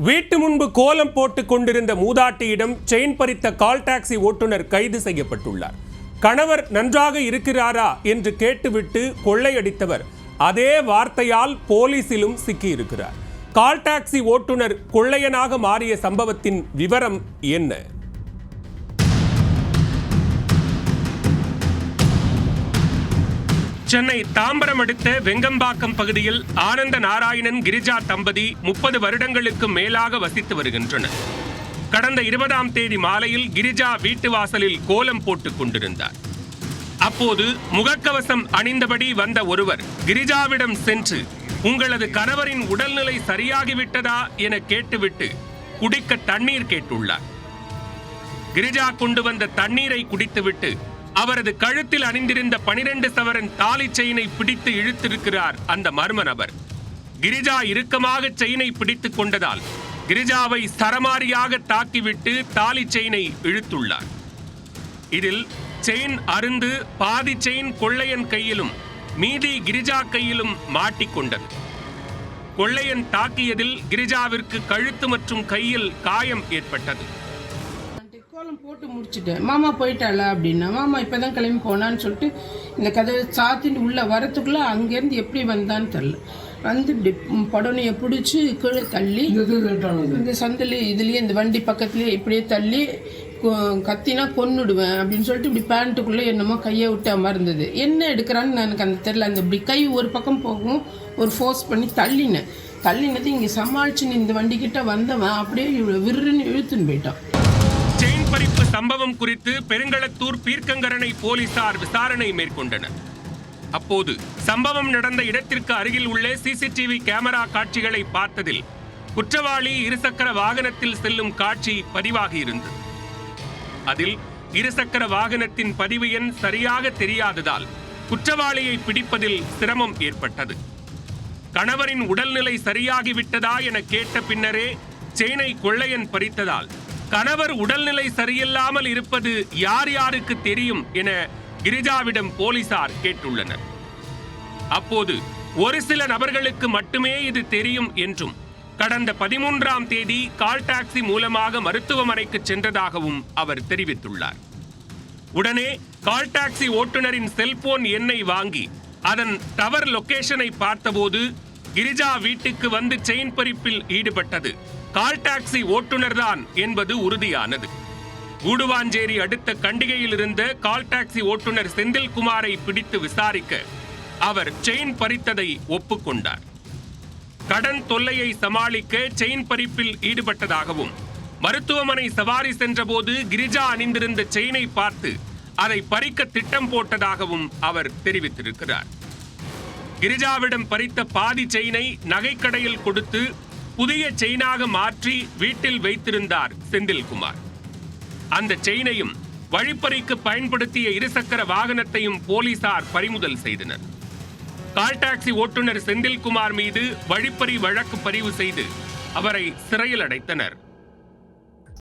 வீட்டு முன்பு கோலம் போட்டுக் கொண்டிருந்த மூதாட்டியிடம் செயின் பறித்த கால் டாக்ஸி ஓட்டுநர் கைது செய்யப்பட்டுள்ளார். கணவர் நன்றாக இருக்கிறாரா என்று கேட்டுவிட்டு கொள்ளையடித்தவர் அதே வார்த்தையால் போலீசிலும் சிக்கியிருக்கிறார். கால் டாக்ஸி ஓட்டுநர் கொள்ளையனாக மாறிய சம்பவத்தின் விவரம் என்ன? சென்னை தாம்பரம் அடுத்த வெங்கம்பாக்கம் பகுதியில் ஆனந்த நாராயணன் கிரிஜா தம்பதி 30 வருடங்களுக்கு மேலாக வசித்து வருகின்றனர். கடந்த 20ஆம் தேதி மாலையில் கிரிஜா வீட்டு வாசலில் கோலம் போட்டுக் கொண்டிருந்தார். அப்போது முகக்கவசம் அணிந்தபடி வந்த ஒருவர் கிரிஜாவிடம் சென்று, உங்களது கணவரின் உடல்நிலை சரியாகிவிட்டதா என கேட்டுவிட்டு குடிக்க தண்ணீர் கேட்டுள்ளார். கிரிஜா கொண்டு வந்த தண்ணீரை குடித்துவிட்டு அவரது கழுத்தில் அணிந்திருந்த 12 சவரன் தாலி செயினை பிடித்து இழுத்திருக்கிறார் அந்த மர்ம நபர். கிரிஜா இறுக்கமாக செயினை பிடித்துக் கொண்டதால் கிரிஜாவை சரமாரியாக தாக்கிவிட்டு தாலி செயினை இழுத்துள்ளார். இதில் செயின் அருந்து பாதி செயின் கொள்ளையன் கையிலும் மீதி கிரிஜா கையிலும் மாட்டிக்கொண்டது. கொள்ளையன் தாக்கியதில் கிரிஜாவிற்கு கழுத்து மற்றும் கையில் காயம் ஏற்பட்டது. கோலம் போட்டு முடிச்சுட்டேன். மாமா போயிட்டாளா அப்படின்னா, மாமா இப்போதான் கிளம்பி போனான்னு சொல்லிட்டு இந்த கதவை சாத்திட்டு உள்ளே வரத்துக்குள்ளே அங்கேருந்து எப்படி வந்தான்னு தெரில. வந்து இப்படி படனையை பிடிச்சி கீழே தள்ளி இந்த சந்தில் இதுலேயே இந்த வண்டி பக்கத்துலேயே இப்படியே தள்ளி கத்தினா கொன்னுடுவேன் அப்படின்னு சொல்லிட்டு இப்படி பேண்ட்டுக்குள்ளே என்னமோ கையை விட்ட மாதிரி இருந்தது. என்ன எடுக்கிறான்னு எனக்கு அந்த தெரில. அந்த இப்படி கை ஒரு பக்கம் போகும், ஒரு ஃபோர்ஸ் பண்ணி தள்ளினது இங்கே சமாளிச்சுன்னு இந்த வண்டிக்கிட்ட வந்தவன் அப்படியே விருன்னு இழுத்துன்னு போயிட்டான். செயின் பறிப்பு சம்பவம் குறித்து பெருங்களத்தூர் பீர்க்கங்கரணை போலீசார் விசாரணை மேற்கொண்டனர். அப்போது சம்பவம் நடந்த இடத்திற்கு அருகில் உள்ள சிசிடிவி கேமரா காட்சிகளை பார்த்ததில் குற்றவாளி இருசக்கர வாகனத்தில் செல்லும் காட்சி பதிவாகியிருந்தது. அதில் இருசக்கர வாகனத்தின் பதிவு எண் சரியாக தெரியாததால் குற்றவாளியை பிடிப்பதில் சிரமம் ஏற்பட்டது. கணவரின் உடல்நிலை சரியாகிவிட்டதா என கேட்ட பின்னரே செயினை கொள்ளையன் பறித்ததால் கணவர் உடல்நிலை சரியில்லாமல் இருப்பது யார் யாருக்கு தெரியும் என கிரிஜாவிடம் போலீசார் கேட்டுள்ளனர். அப்போது ஒரு சில நபர்களுக்கு மட்டுமே இது தெரியும் என்றும் கடந்த 13ஆம் தேதி கால் டாக்ஸி மூலமாக மருத்துவமனைக்கு சென்றதாகவும் அவர் தெரிவித்துள்ளார். உடனே கால் டாக்ஸி ஓட்டுநரின் செல்போன் எண்ணை வாங்கி அதன் டவர் லொகேஷனை பார்த்தபோது கிரிஜா வீட்டுக்கு வந்து செயின் பறிப்பில் ஈடுபட்டது கால் டாக்ஸி ஓட்டுநர் தான் என்பது உறுதியானது. கூடுவாஞ்சேரி அடுத்த கண்டிகையில் இருந்த கால் டாக்ஸி ஓட்டுநர் செந்தில்குமாரை பிடித்து விசாரிக்க அவர் செயின் பறித்ததை ஒப்புக்கொண்டார். கடன் தொல்லையை சமாளிக்க செயின் பறிப்பில் ஈடுபட்டதாகவும் மருத்துவமனை சவாரி சென்றபோது கிரிஜா அணிந்திருந்த செயினை பார்த்து அதை பறிக்க திட்டம் போட்டதாகவும் அவர் தெரிவித்திருக்கிறார். கிரிஜாவிடம் பறித்த பாதி செயினை நகைக்கடையில் கொடுத்து புதிய செயினாக மாற்றி வீட்டில் வைத்திருந்தார் செந்தில்குமார். அந்த செயினையும் வழிப்பறிக்கு பயன்படுத்திய இருசக்கர வாகனத்தையும் போலீசார் பறிமுதல் செய்தனர். கால் டாக்ஸி ஓட்டுநர் செந்தில்குமார் மீது வழிப்பறி வழக்கு பதிவு செய்து அவரை சிறையில் அடைத்தனர்.